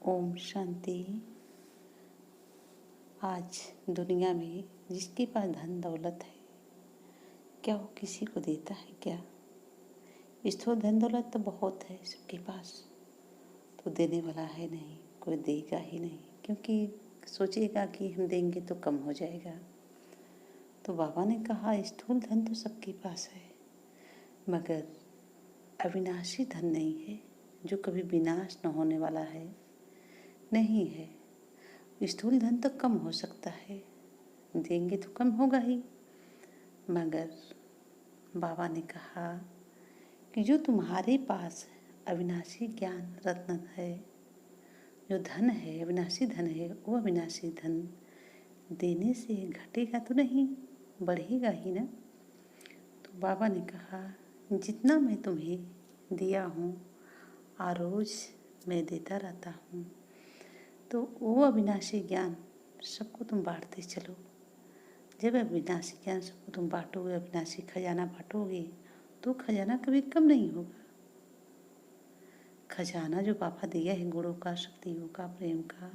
ओम शांति। आज दुनिया में जिसके पास धन दौलत है, क्या वो किसी को देता है क्या? स्थूल धन दौलत तो बहुत है सबके पास, तो देने वाला है नहीं, कोई देगा ही नहीं, क्योंकि सोचेगा कि हम देंगे तो कम हो जाएगा। तो बाबा ने कहा स्थूल धन तो सबके पास है, मगर अविनाशी धन नहीं है, जो कभी विनाश न होने वाला है, नहीं है। स्थूल धन तो कम हो सकता है, देंगे तो कम होगा ही, मगर बाबा ने कहा कि जो तुम्हारे पास अविनाशी ज्ञान रत्न है, जो धन है, अविनाशी धन है, वो अविनाशी धन देने से घटेगा तो नहीं, बढ़ेगा ही ना। तो बाबा ने कहा जितना मैं तुम्हें दिया हूँ, रोज मैं देता रहता हूँ, तो वो अविनाशी ज्ञान सबको तुम बांटते चलो। जब अविनाशी ज्ञान सबको तुम बांटोगे, अविनाशी खजाना बांटोगे, तो खजाना कभी कम नहीं होगा। खजाना जो बाबा दिया है गुणों का, शक्तियों का, प्रेम का,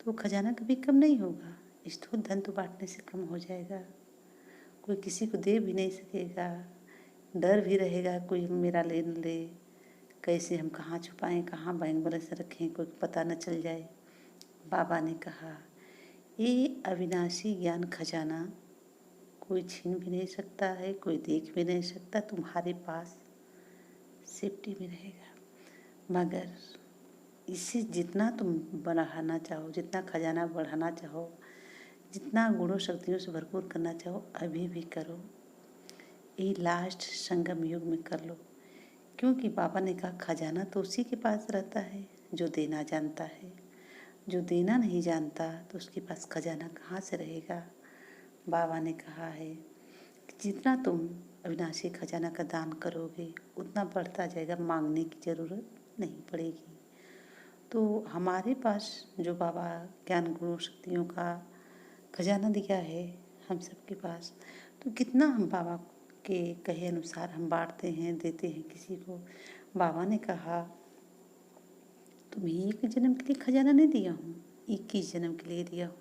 तो खजाना कभी कम नहीं होगा। स्थूल धन तो बांटने से कम हो जाएगा, कोई किसी को दे भी नहीं सकेगा, डर भी रहेगा कोई मेरा ले न ले, कैसे हम कहाँ छुपाएं, कहाँ बैंक बैलेंस रखें, कोई पता न चल जाए। बाबा ने कहा ये अविनाशी ज्ञान खजाना कोई छीन भी नहीं सकता है, कोई देख भी नहीं सकता, तुम्हारे पास सेफ्टी में रहेगा। मगर इसे जितना तुम बढ़ाना चाहो, जितना खजाना बढ़ाना चाहो, जितना गुणों शक्तियों से भरपूर करना चाहो, अभी भी करो। ये लास्ट संगम युग में कर लो, क्योंकि बाबा ने कहा खजाना तो उसी के पास रहता है जो देना जानता है। जो देना नहीं जानता तो उसके पास खजाना कहाँ से रहेगा। बाबा ने कहा है कि जितना तुम अविनाशी खजाना का दान करोगे उतना बढ़ता जाएगा, मांगने की ज़रूरत नहीं पड़ेगी। तो हमारे पास जो बाबा ज्ञान गुणों शक्तियों का खजाना दिया है हम सबके पास, तो कितना हम बाबा के कहे अनुसार हम बांटते हैं, देते हैं किसी को। बाबा ने कहा तुम्हें एक जन्म के लिए खजाना नहीं दिया हूँ, 21 जन्म के लिए दिया हूँ।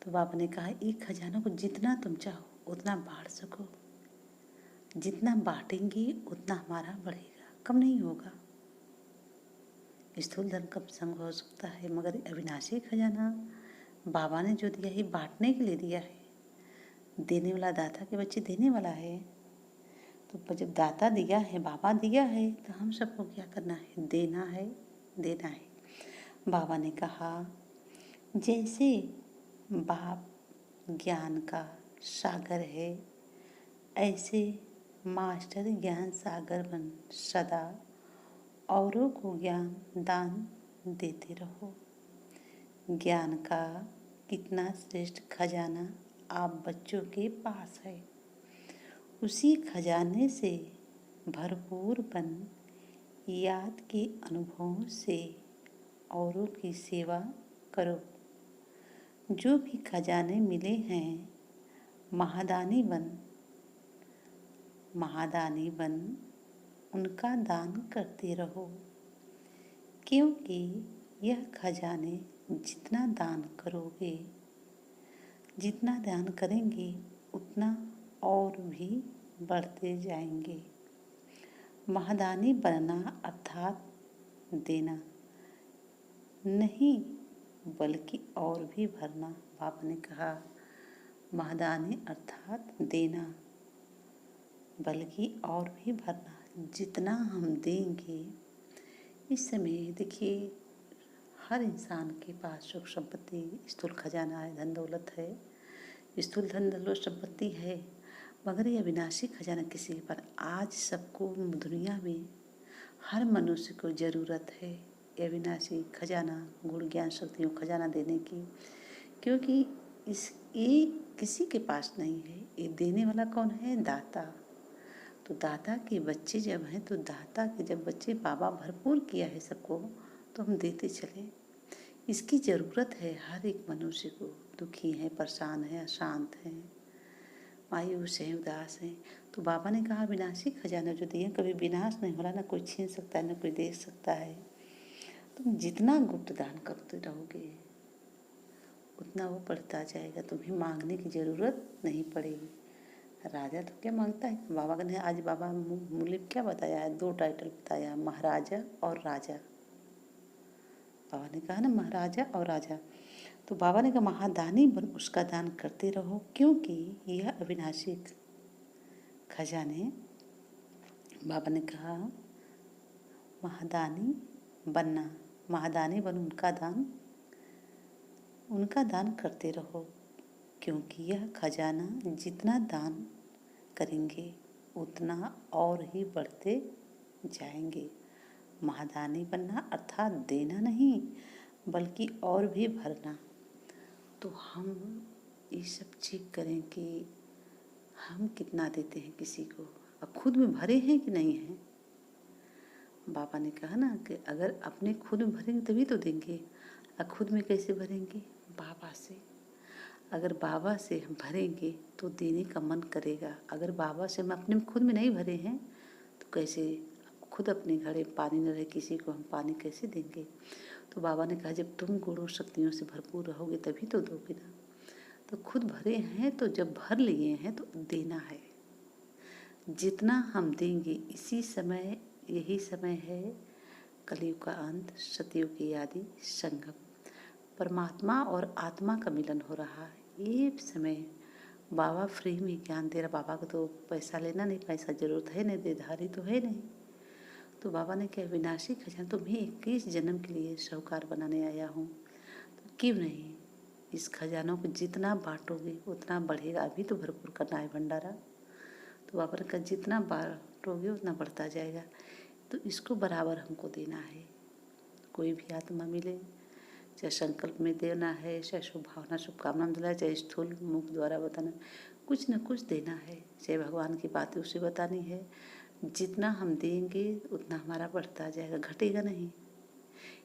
तो बाबा ने कहा एक खजाना को जितना तुम चाहो उतना बांट सको, जितना बांटेंगे उतना हमारा बढ़ेगा, कम नहीं होगा। स्थूल धन कम संग हो सकता है, मगर अविनाशी खजाना बाबा ने जो दिया है बांटने के लिए दिया है। देने वाला दाता के बच्चे देने वाला है, तो जब दाता दिया है, बाबा दिया है, तो हम सबको क्या करना है, देना है, देना है। बाबा ने कहा जैसे बाप ज्ञान का सागर है, ऐसे मास्टर ज्ञान सागर बन सदा औरों को ज्ञान दान देते रहो। ज्ञान का कितना श्रेष्ठ खजाना आप बच्चों के पास है, उसी खजाने से भरपूर बन याद के अनुभवों से औरों की सेवा करो। जो भी खजाने मिले हैं महादानी बन उनका दान करते रहो, क्योंकि यह खजाने जितना दान करोगे, जितना दान करेंगे उतना और भी बढ़ते जाएंगे। महादानी बनना अर्थात देना नहीं, बल्कि और भी भरना। बाबा ने कहा महादानी अर्थात देना, बल्कि और भी भरना। जितना हम देंगे, इस समय देखिए हर इंसान के पास सुख संपत्ति, स्थूल खजाना है, धन दौलत है, स्थूल धन दौलत संपत्ति है, मगर ये अविनाशी खजाना किसी के पास। आज सबको दुनिया में हर मनुष्य को ज़रूरत है ये अविनाशी खजाना, गुण ज्ञान शक्तियों खजाना देने की, क्योंकि ये किसी के पास नहीं है। ये देने वाला कौन है, दाता। तो दाता के बच्चे जब हैं, तो दाता के जब बच्चे बाबा भरपूर किया है सबको, तो हम देते चले। इसकी ज़रूरत है हर एक मनुष्य को। दुखी है, परेशान है, अशांत है, मायूस है, उदास है, तो बाबा ने कहा विनाशी खजाना जो दिए कभी विनाश नहीं हो रहा, ना कोई छीन सकता है, ना कोई देख सकता है। तुम जितना गुप्त दान करते रहोगे उतना वो बढ़ता जाएगा, तुम्हें मांगने की ज़रूरत नहीं पड़ेगी। राजा तो क्या मांगता है, बाबा ने आज बाबा मुरली में क्या बताया है, 2 टाइटल बताया, महाराजा और राजा। बाबा ने कहा ना महाराजा और राजा, तो बाबा ने कहा महादानी बन उसका दान करते रहो, क्योंकि यह अविनाशी खजाने। बाबा ने कहा महादानी बनना, महादानी बन उनका दान करते रहो, क्योंकि यह खजाना जितना दान करेंगे उतना और ही बढ़ते जाएंगे। महादानी बनना अर्थात देना नहीं बल्कि और भी भरना। तो हम ये सब चेक करें कि हम कितना देते हैं किसी को और खुद में भरे हैं कि नहीं हैं। बाबा ने कहा ना कि अगर अपने खुद में भरेंगे तभी तो देंगे, और खुद में कैसे भरेंगे, बाबा से। अगर बाबा से हम भरेंगे तो देने का मन करेगा। अगर बाबा से हम अपने खुद में नहीं भरे हैं तो कैसे, खुद अपने घड़े पानी न रहे किसी को हम पानी कैसे देंगे। तो बाबा ने कहा जब तुम गुणों शक्तियों से भरपूर रहोगे तभी तो दोगे ना। तो खुद भरे हैं तो जब भर लिए हैं तो देना है। जितना हम देंगे, इसी समय यही समय है कलयुग का अंत, सतयुग की आदि संगम, परमात्मा और आत्मा का मिलन हो रहा है। ये समय बाबा फ्री में ज्ञान दे रहा। बाबा को तो पैसा लेना नहीं, पैसा जरूरत है नहीं, देधारी तो है नहीं। तो बाबा ने क्या विनाशी खजाना, तुम्हें 21 जन्म के लिए साहूकार बनाने आया हूँ, तो क्यों नहीं इस खजानों को जितना बांटोगे उतना बढ़ेगा। अभी तो भरपूर करना है भंडारा। तो बाबा ने कहा जितना बांटोगे उतना बढ़ता जाएगा, तो इसको बराबर हमको देना है। कोई भी आत्मा मिले, चाहे संकल्प में देना है, चाहे शुभ भावना शुभकामना में दिलाए, चाहे स्थूल मुख द्वारा बताना, कुछ न कुछ देना है, चाहे भगवान की बातें उसे बतानी है। जितना हम देंगे उतना हमारा बढ़ता जाएगा, घटेगा नहीं।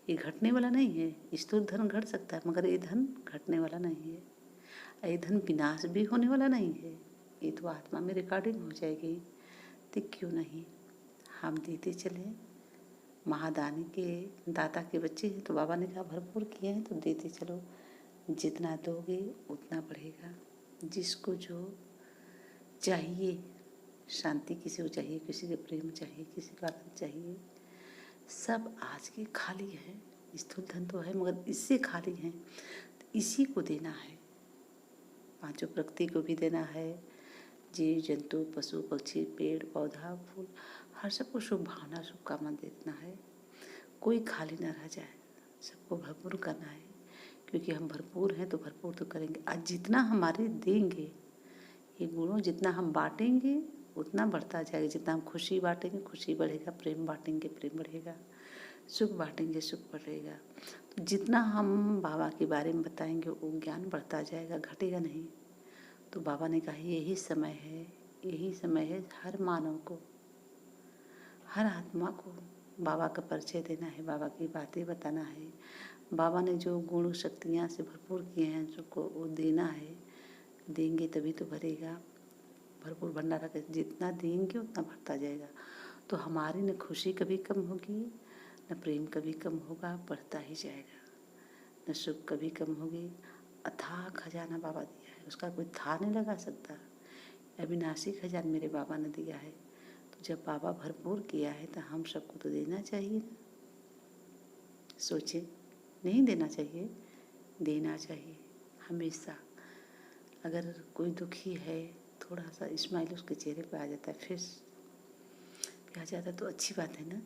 ये घटने वाला नहीं है। स्थूल धन घट सकता है मगर ये धन घटने वाला नहीं है। ये धन विनाश भी होने वाला नहीं है। ये तो आत्मा में रिकॉर्डिंग हो जाएगी। तो क्यों नहीं हम देते चले। महादानी के दाता के बच्चे हैं तो बाबा ने कहा भरपूर किए हैं तो देते चलो। जितना दोगे उतना बढ़ेगा। जिसको जो चाहिए, शांति किसी को चाहिए, किसी को प्रेम चाहिए, किसी को आनंद चाहिए, सब आज के खाली है। स्थूल धन तो है मगर इससे खाली हैं, तो इसी को देना है। पांचों प्रकृति को भी देना है, जीव जंतु पशु पक्षी पेड़ पौधा फूल, हर सबको शुभ भावना शुभकामना देना है। कोई खाली ना रह जाए, सबको भरपूर करना है। क्योंकि हम भरपूर हैं तो भरपूर तो करेंगे। आज जितना हमारे देंगे, ये गुणों जितना हम बांटेंगे उतना बढ़ता जाएगा। जितना हम खुशी बांटेंगे खुशी बढ़ेगा, प्रेम बांटेंगे प्रेम बढ़ेगा, सुख बांटेंगे सुख बढ़ेगा। तो जितना हम बाबा के बारे में बताएंगे वो ज्ञान बढ़ता जाएगा, घटेगा नहीं। तो बाबा ने कहा यही समय है, यही समय है हर मानव को, हर आत्मा को बाबा का परिचय देना है, बाबा की बातें बताना है। बाबा ने जो गुण शक्तियाँ से भरपूर किए हैं सबको वो देना है। देंगे तभी तो भरेगा। भरपूर भंडारा का जितना देंगे उतना बढ़ता जाएगा। तो हमारी न खुशी कभी कम होगी, न प्रेम कभी कम होगा, बढ़ता ही जाएगा। न सुख कभी कम होगी। अथाह खजाना बाबा दिया है, उसका कोई था नहीं लगा सकता। अविनाशी खजाना मेरे बाबा ने दिया है। तो जब बाबा भरपूर किया है तो हम सबको तो देना चाहिए ना। सोचे नहीं देना चाहिए, देना चाहिए हमेशा। अगर कोई दुखी है थोड़ा सा स्माइल उसके चेहरे पे आ जाता है, फेस पे आ जाता है तो अच्छी बात है ना।